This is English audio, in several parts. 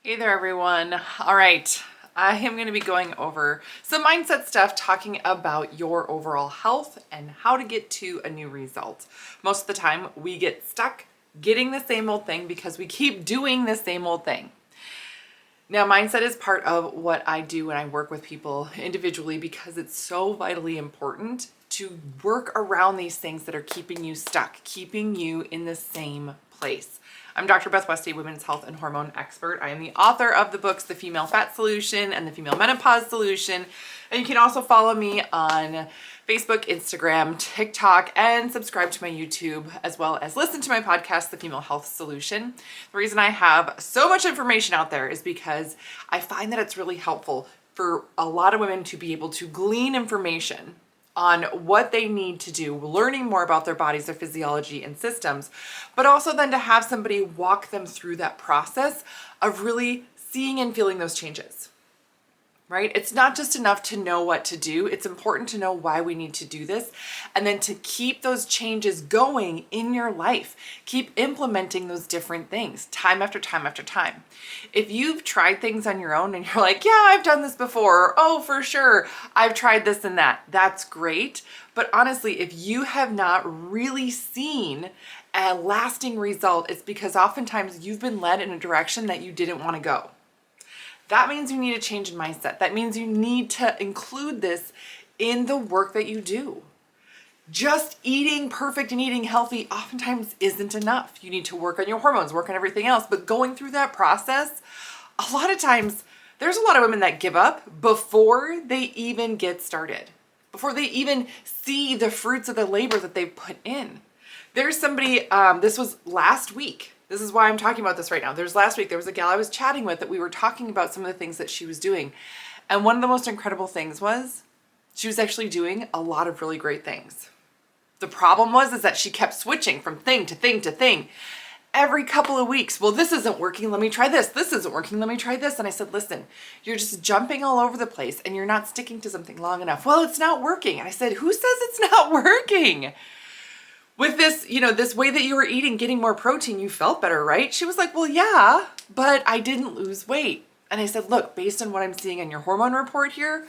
Hey there, everyone. All right, I am going to be going over some mindset stuff, talking about your overall health and how to get to a new result. Most of the time, we get stuck getting the same old thing because we keep doing the same old thing. Now, mindset is part of what I do when I work with people individually because it's so vitally important to work around these things that are keeping you stuck, keeping you in the same place. I'm Dr. Beth Westie, women's health and hormone expert. I am the author of the books, The Female Fat Solution and The Female Menopause Solution. And you can also follow me on Facebook, Instagram, TikTok, and subscribe to my YouTube, as well as listen to my podcast, The Female Health Solution. The reason I have so much information out there is because I find that it's really helpful for a lot of women to be able to glean information on what they need to do, learning more about their bodies, their physiology and systems, but also then to have somebody walk them through that process of really seeing and feeling those changes, right? It's not just enough to know what to do. It's important to know why we need to do this and then to keep those changes going in your life. Keep implementing those different things time after time after time. If you've tried things on your own and you're like, yeah, I've done this before, or, oh, for sure, I've tried this and that, that's great. But honestly, if you have not really seen a lasting result, it's because oftentimes you've been led in a direction that you didn't want to go. That means you need a change in mindset. That means you need to include this in the work that you do. Just eating perfect and eating healthy oftentimes isn't enough. You need to work on your hormones, work on everything else. But going through that process, a lot of times, there's a lot of women that give up before they even get started, before they even see the fruits of the labor that they've put in. There's somebody, this was last week. This is why I'm talking about this right now. Last week, there was a gal I was chatting with that we were talking about some of the things that she was doing. And one of the most incredible things was she was actually doing a lot of really great things. The problem was that she kept switching from thing to thing to thing every couple of weeks. Well, this isn't working. Let me try this. This isn't working. Let me try this. And I said, listen, you're just jumping all over the place and you're not sticking to something long enough. Well, it's not working. And I said, who says it's not working? With this, this way that you were eating, getting more protein, you felt better, right? She was like, well, yeah, but I didn't lose weight. And I said, look, based on what I'm seeing on your hormone report here,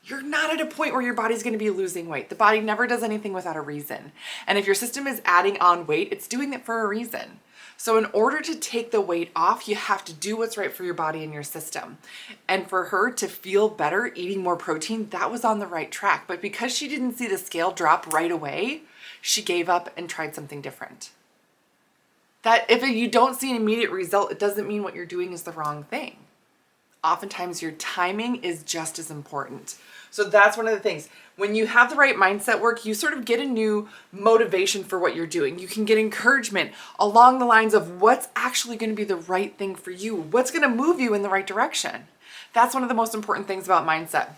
you're not at a point where your body's going to be losing weight. The body never does anything without a reason. And if your system is adding on weight, it's doing it for a reason. So in order to take the weight off, you have to do what's right for your body and your system. And for her to feel better eating more protein, that was on the right track. But because she didn't see the scale drop right away, she gave up and tried something different. That if you don't see an immediate result, it doesn't mean what you're doing is the wrong thing. Oftentimes your timing is just as important. So that's one of the things. When you have the right mindset work, you sort of get a new motivation for what you're doing. You can get encouragement along the lines of what's actually going to be the right thing for you, what's going to move you in the right direction. That's one of the most important things about mindset.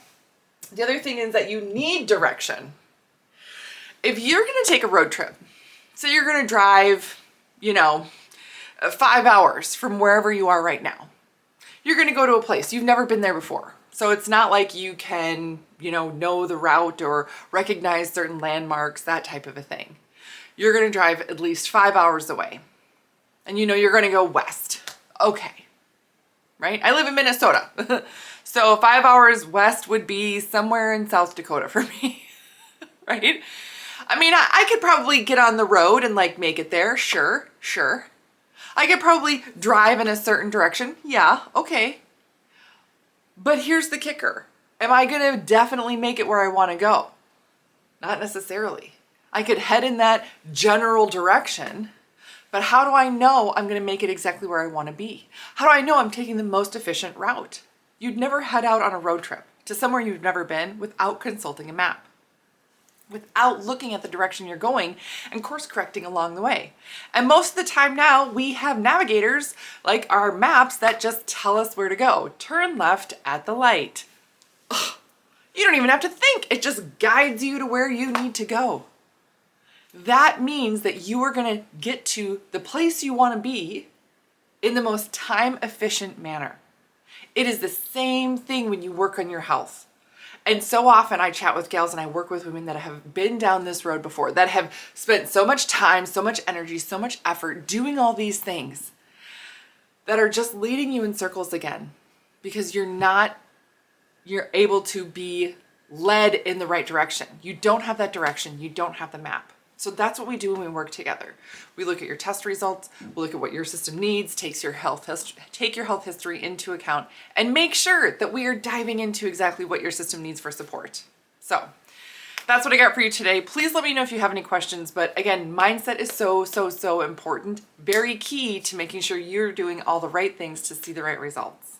The other thing is that you need direction. If you're going to take a road trip, so you're going to drive, 5 hours from wherever you are right now. You're going to go to a place you've never been there before. So it's not like you can, know the route or recognize certain landmarks, that type of a thing. You're going to drive at least 5 hours away. And you're going to go west. Okay. Right? I live in Minnesota. So 5 hours west would be somewhere in South Dakota for me. Right? I mean, I could probably get on the road and make it there. Sure. I could probably drive in a certain direction. Yeah, okay. But here's the kicker. Am I going to definitely make it where I want to go? Not necessarily. I could head in that general direction, but how do I know I'm going to make it exactly where I want to be? How do I know I'm taking the most efficient route? You'd never head out on a road trip to somewhere you've never been without consulting a map, without looking at the direction you're going and course correcting along the way. And most of the time now, we have navigators like our maps that just tell us where to go. Turn left at the light. Ugh, you don't even have to think. It just guides you to where you need to go. That means that you are going to get to the place you want to be in the most time-efficient manner. It is the same thing when you work on your health. And so often I chat with gals and I work with women that have been down this road before, that have spent so much time, so much energy, so much effort doing all these things. that are just leading you in circles again because you're able to be led in the right direction. You don't have that direction. You don't have the map. So that's what we do when we work together. We look at your test results, we look at what your system needs, take your health history into account, and make sure that we are diving into exactly what your system needs for support. So that's what I got for you today. Please let me know if you have any questions. But again, mindset is so important, very key to making sure you're doing all the right things to see the right results.